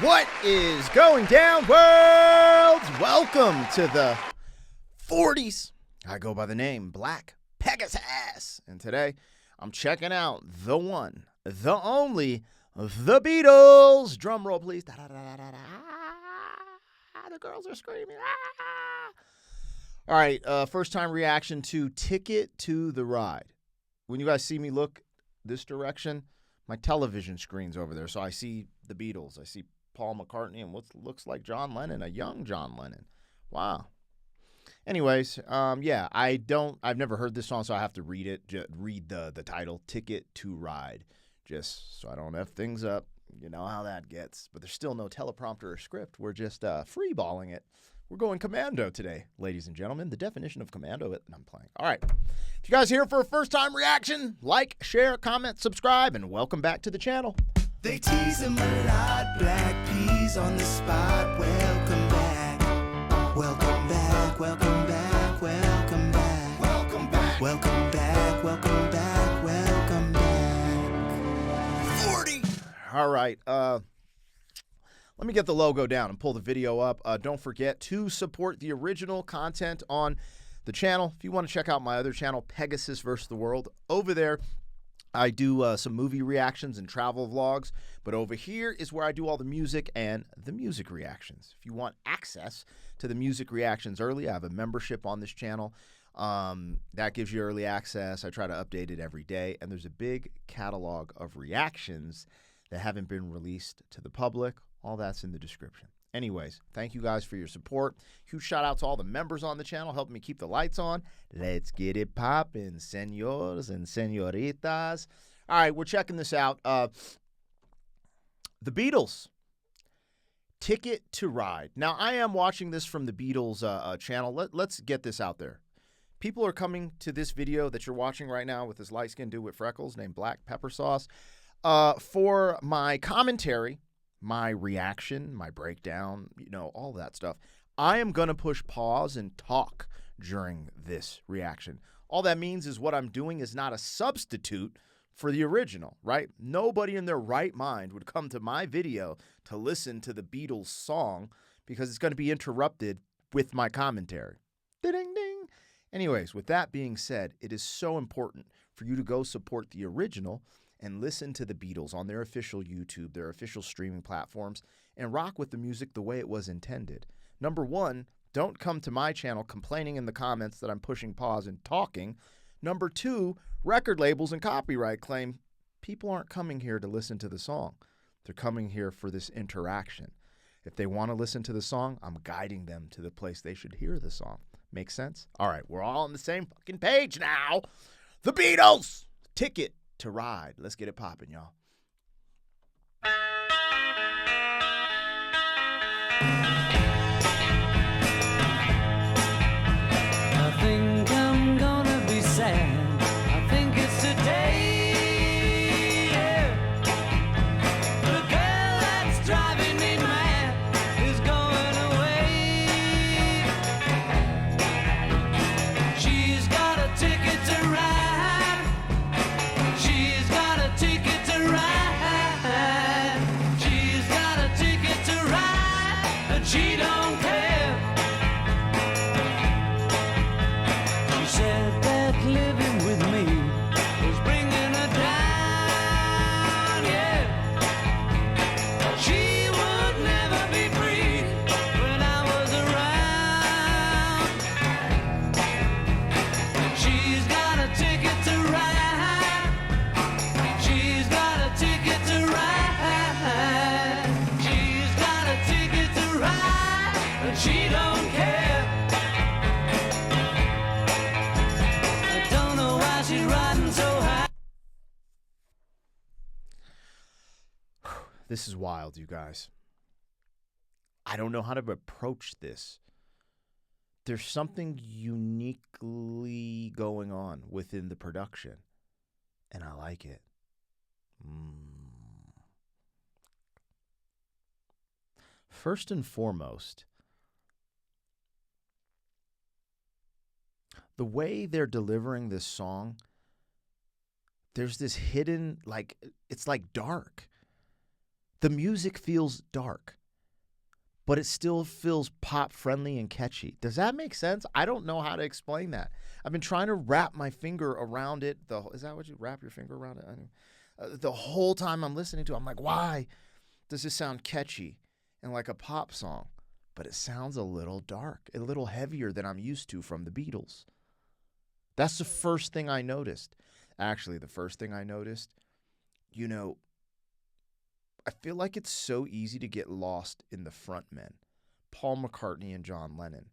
What is going down, world? Welcome to the 40s. I go by the name Black Pegasus. And today, I'm checking out the one, the only, the Beatles. Drum roll, please. Da, da, da, da, da, da. The girls are screaming. All right, first time reaction to Ticket to the Ride. When you guys see me look this direction, my television screen's over there. So I see the Beatles. I see Paul McCartney and what looks like John Lennon, a young John Lennon. Wow. Anyways, I've never heard this song, so I have to read it. Read the title, Ticket to Ride, just so I don't F things up. You know how that gets. But there's still no teleprompter or script. We're just free-balling it. We're going commando today, ladies and gentlemen. The definition of commando, I'm playing. All right. If you guys are here for a first-time reaction, like, share, comment, subscribe, and welcome back to the channel. They tease him a lot, black peas on the spot. Welcome back, welcome back, welcome back, welcome back, welcome back, welcome back, welcome back, welcome back. 40. All right. Let me get the logo down and pull the video up. Don't forget to support the original content on the channel. If you want to check out my other channel, Pegasus vs. the World, over there, I do some movie reactions and travel vlogs. But over here is where I do all the music and the music reactions. If you want access to the music reactions early, I have a membership on this channel. That gives you early access. I try to update it every day. And there's a big catalog of reactions that haven't been released to the public. All that's in the description. Anyways, thank you guys for your support. Huge shout out to all the members on the channel helping me keep the lights on. Let's get it poppin', senors and senoritas. All right, we're checking this out. The Beatles, Ticket to Ride. Now, I am watching this from the Beatles channel. Let's get this out there. People are coming to this video that you're watching right now with this light-skinned dude with freckles named Black Pepper Sauce for my commentary, my reaction, my breakdown, all that stuff. I am going to push pause and talk during this reaction. All that means is what I'm doing is not a substitute for the original, right? Nobody in their right mind would come to my video to listen to the Beatles song because it's going to be interrupted with my commentary. Ding, ding. Anyways, with that being said, it is so important for you to go support the original and listen to the Beatles on their official YouTube, their official streaming platforms, and rock with the music the way it was intended. Number one, don't come to my channel complaining in the comments that I'm pushing pause and talking. Number two, record labels and copyright claim people aren't coming here to listen to the song. They're coming here for this interaction. If they want to listen to the song, I'm guiding them to the place they should hear the song. Make sense? All right, we're all on the same fucking page now. The Beatles! Ticket to Ride. Let's get it poppin', y'all. I think I'm gonna be sad. I think it's today. Yeah. The girl that's driving me mad is going away. She's got a ticket to ride. She's got a ticket to ride. She's got a ticket to ride, and she don't care. She said that living with me was bringing her down, yeah. She would never be free when I was around. She's got a ticket to ride. She's got a ticket to ride. She's got a ticket to ride, and she don't care. I don't know why she's riding so high. This is wild, you guys. I don't know how to approach this. There's something uniquely going on within the production, and I like it. First and foremost, the way they're delivering this song, there's this hidden, it's like dark. The music feels dark. but it still feels pop friendly and catchy. Does that make sense? I don't know how to explain that. I've been trying to wrap my finger around it. Is that what you wrap your finger around it? The whole time I'm listening to it, I'm like, why does this sound catchy and like a pop song? But it sounds a little dark, a little heavier than I'm used to from the Beatles. That's the first thing I noticed. Actually, the first thing I noticed, I feel like it's so easy to get lost in the front men, Paul McCartney and John Lennon.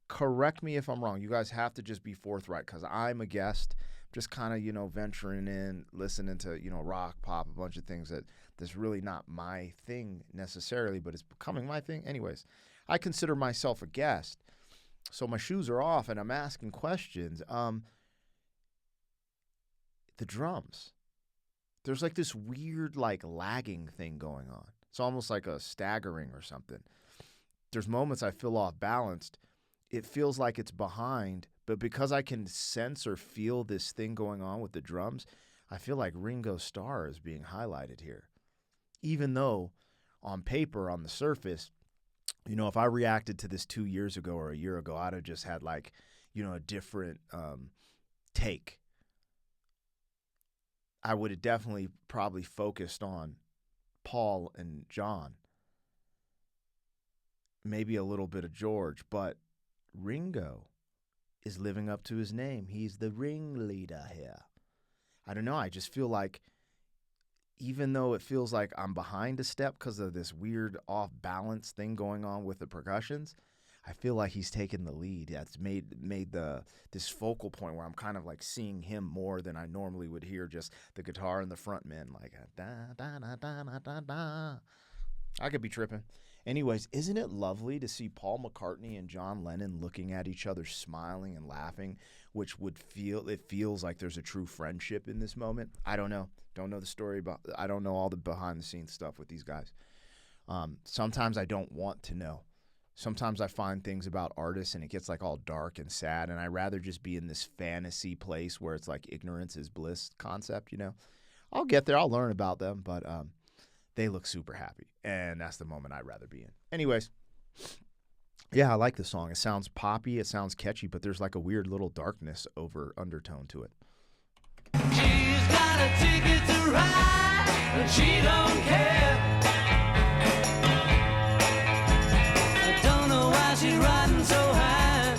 Correct me if I'm wrong. You guys have to just be forthright because I'm a guest, just kind of, venturing in, listening to, rock, pop, a bunch of things that's really not my thing necessarily, but it's becoming my thing. Anyways, I consider myself a guest, so my shoes are off and I'm asking questions. The drums. There's like this weird lagging thing going on. It's almost like a staggering or something. There's moments I feel off balanced. It feels like it's behind, but because I can sense or feel this thing going on with the drums, I feel like Ringo's star is being highlighted here. Even though on paper, on the surface, if I reacted to this 2 years ago or a year ago, I'd have just had a different take. I would have definitely probably focused on Paul and John, maybe a little bit of George, but Ringo is living up to his name. He's the ringleader here. I don't know. I just feel like even though it feels like I'm behind a step because of this weird off-balance thing going on with the percussions, I feel like he's taken the lead. That's made this focal point where I'm kind of seeing him more than I normally would hear just the guitar and the front men da da da da da da. I could be tripping. Anyways, isn't it lovely to see Paul McCartney and John Lennon looking at each other, smiling and laughing, which feels like there's a true friendship in this moment. I don't know. Don't know the story, but I don't know all the behind the scenes stuff with these guys. Sometimes I don't want to know. Sometimes I find things about artists and it gets all dark and sad, and I'd rather just be in this fantasy place where it's ignorance is bliss concept, I'll get there. I'll learn about them, but they look super happy, and that's the moment I'd rather be in. Anyways, yeah, I like the song. It sounds poppy, it sounds catchy, but there's a weird little darkness undertone to it. She's got a ticket to ride, but she don't care. I don't know why she's riding so high.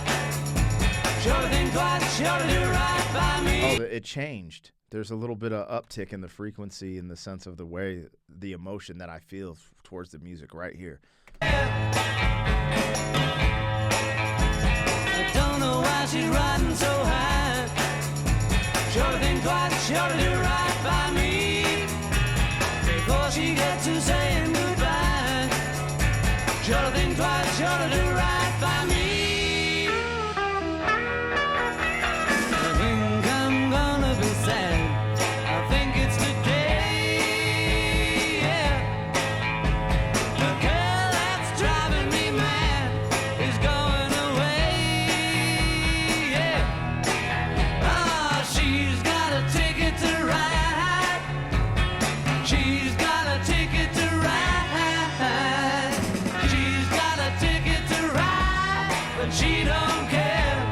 Sure think twice, sure to do right by me. Oh, it changed. There's a little bit of uptick in the frequency in the sense of the emotion that I feel towards the music right here. I don't know why she's riding so high. Sure think twice, sure to do right by me. Before she gets to saying goodbye. Sure think twice, sure to do right by me. I think I'm gonna be sad. I think it's today, yeah. The girl that's driving me mad is going away, yeah. Ah, she's got a ticket to ride. She's got a ticket to ride. She's got a ticket to ride, but she don't care.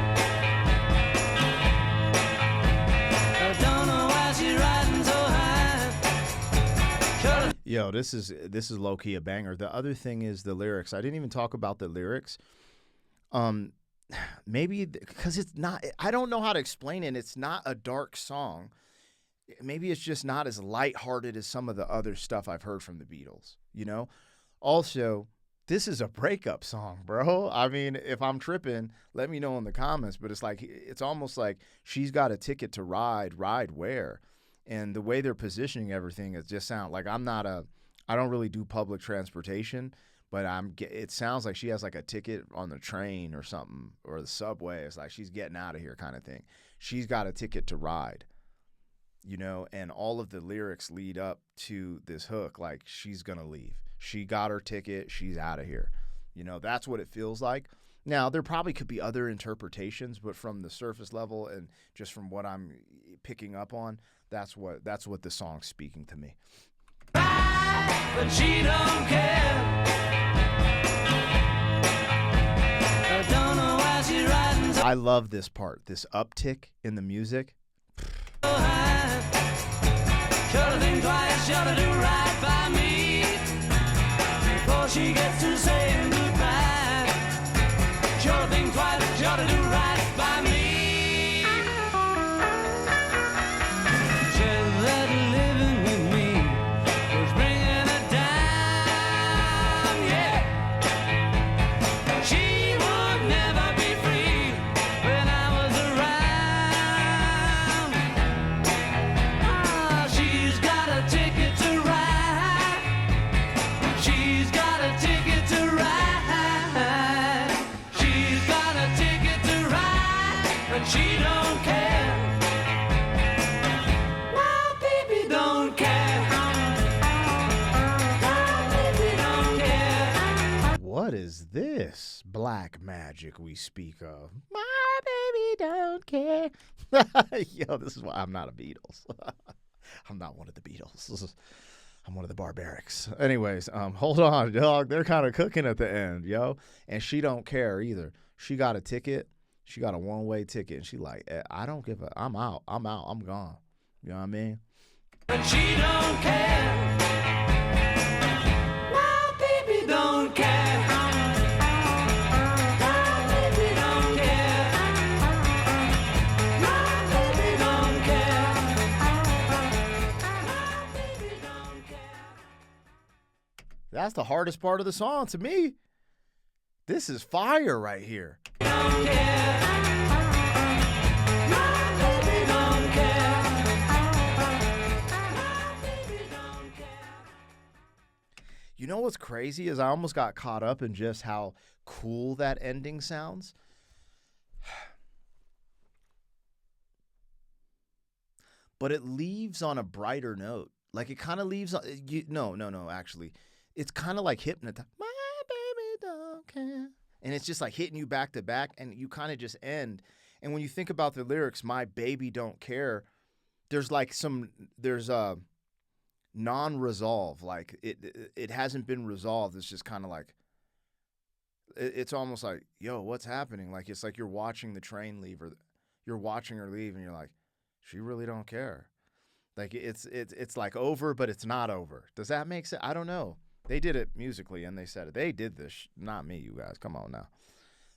I don't know why she's riding so high. Sure. Yo, this is low key a banger. The other thing is the lyrics. I didn't even talk about the lyrics. Maybe because it's not. I don't know how to explain it. It's not a dark song. Maybe it's just not as lighthearted as some of the other stuff I've heard from the Beatles. Also, this is a breakup song, bro. I mean, if I'm tripping, let me know in the comments. But it's almost like she's got a ticket to ride where? And the way they're positioning everything, it just sounds like I don't really do public transportation, but it sounds like she has a ticket on the train or something, or the subway. It's like she's getting out of here kind of thing. She's got a ticket to ride, and all of the lyrics lead up to this hook, she's going to leave. She got her ticket. She's out of here. That's what it feels like. Now, there probably could be other interpretations, but from the surface level and just from what I'm picking up on, that's what the song's speaking to me. But she don't care. I love this part, this uptick in the music. Shoulda think twice, shoulda do right by me before she gets to saying goodbye. Shoulda think twice, shoulda do right by me. Said that living with me was bringing her down, yeah. She would never be free when I was around. She's got a ticket to ride. She's got a ticket to ride. She's got a ticket to ride, but she don't care. My baby don't care. My baby don't care. What is this black magic we speak of? My baby don't care. Yo, this is why I'm not a Beatles. I'm not one of the Beatles. I'm one of the Barbarics. Anyways, hold on, dog. They're kind of cooking at the end, yo. And she don't care either. She got a ticket. She got a one-way ticket. And she like, I don't give a, I'm out. I'm gone. You know what I mean? But she don't care. My baby don't care. My baby don't care. My baby don't care. My baby don't care. That's the hardest part of the song to me. This is fire right here. Don't care. My baby don't care. My baby don't care. You know what's crazy is I almost got caught up in just how cool that ending sounds. But it leaves on a brighter note. Like it kind of leaves on, no, actually. It's kind of like hypnotized. My baby don't care. And it's just like hitting you back to back and you kind of just end. And when you think about the lyrics, my baby don't care, there's like there's a non-resolve. Like it hasn't been resolved. It's just kind of like, it's almost like, yo, what's happening? Like, it's like you're watching the train leave or you're watching her leave and you're like, she really don't care. Like it's like over, but it's not over. Does that make sense? I don't know. They did it musically and they said it. They did this, not me, you guys. Come on now.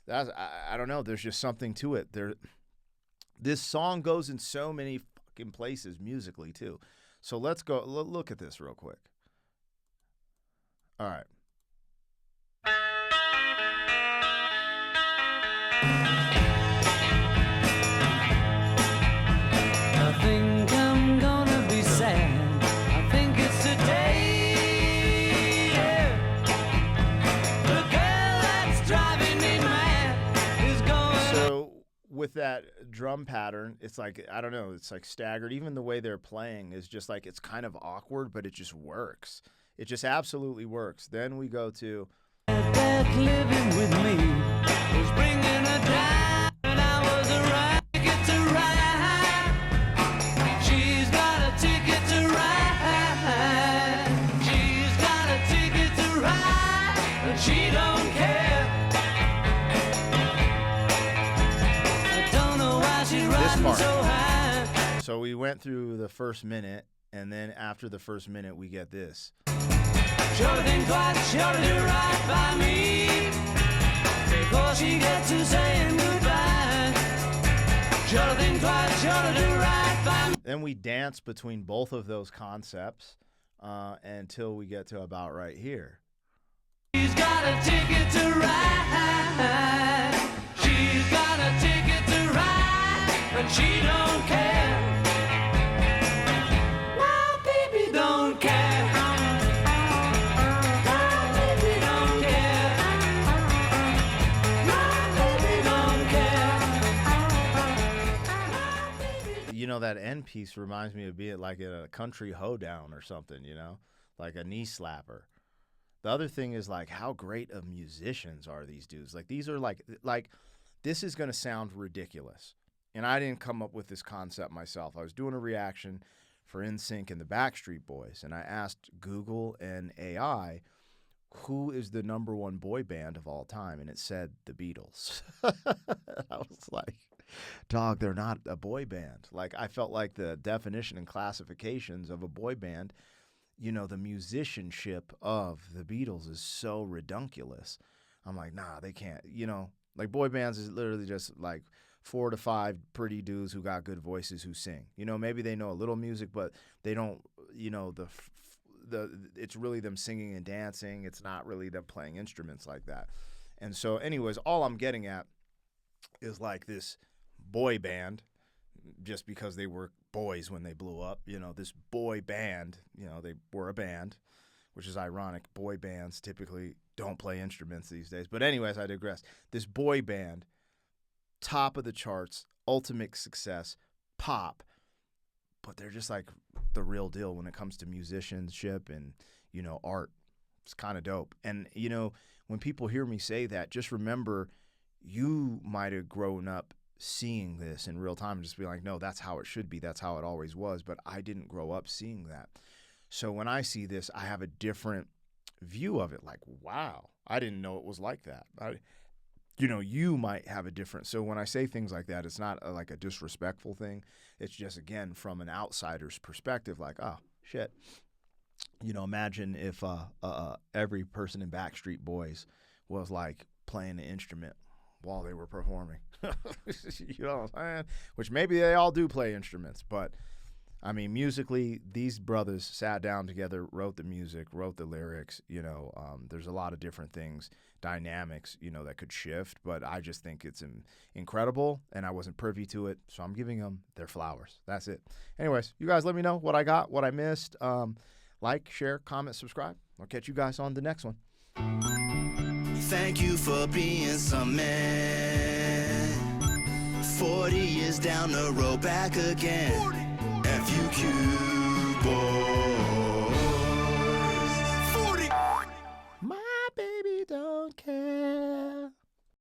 I don't know. There's just something to it. This song goes in so many fucking places musically too. So let's go look at this real quick. All right. I think I'm gonna be sad. I think it's today. Yeah. The girl that's driving me mad is going. So with that drum pattern, it's like, I don't know, it's like staggered. Even the way they're playing is just like, it's kind of awkward, but it just works. It just absolutely works. Then we go to, That living with me was bringing her down. And I was a ticket to ride. She's got a ticket to ride. She's got a ticket to ride, but she don't care. I don't know why she's riding part. so high. so we went through the first minute, and then after the first minute, we get this. Sure think twice, sure to do right by me before she gets to saying goodbye. Sure think twice, sure to do right by me. Then we dance between both of those concepts until we get to about right here. She's got a ticket to ride. She's got a ticket to ride, but she don't care. My baby don't care. My baby don't care. My baby don't care. My baby. You know, that end piece reminds me of being like a country hoedown or something, you know, like a knee slapper. The other thing is like, how great of musicians are these dudes? Like, these are like this is going to sound ridiculous. And I didn't come up with this concept myself. I was doing a reaction for NSYNC and the Backstreet Boys, and I asked Google and AI, who is the #1 boy band of all time? And it said the Beatles. I was like, dog, they're not a boy band. Like, I felt like the definition and classifications of a boy band, you know, the musicianship of the Beatles is so redunculous. I'm like, nah, they can't, you know, like boy bands is literally just like 4 to 5 pretty dudes who got good voices who sing. You know, maybe they know a little music, but they don't, you know, it's really them singing and dancing. It's not really them playing instruments like that. And so anyways, all I'm getting at is like this boy band, just because they were boys when they blew up, you know, this boy band, you know, they were a band, which is ironic. Boy bands typically don't play instruments these days. But anyways, I digress. This boy band, top of the charts, ultimate success, pop, but they're just like the real deal when it comes to musicianship and, you know, art. It's kind of dope. And, you know, when people hear me say that, just remember you might have grown up seeing this in real time and just be like, no, that's how it should be. That's how it always was. But I didn't grow up seeing that. So when I see this, I have a different view of it. Like, wow, I didn't know it was like that. You know, you might have a different. So when I say things like that, it's not like a disrespectful thing. It's just, again, from an outsider's perspective, like, oh, shit. You know, imagine if every person in Backstreet Boys was like playing an instrument while they were performing. You know what I'm saying? Which maybe they all do play instruments, but I mean, musically, these brothers sat down together, wrote the music, wrote the lyrics. You know, there's a lot of different things, dynamics, you know, that could shift. But I just think it's incredible, and I wasn't privy to it, so I'm giving them their flowers. That's it. Anyways, you guys let me know what I got, what I missed. Like, share, comment, subscribe. I'll catch you guys on the next one. Thank you for being some man. 40 years down the road, back again. FUQ, boy.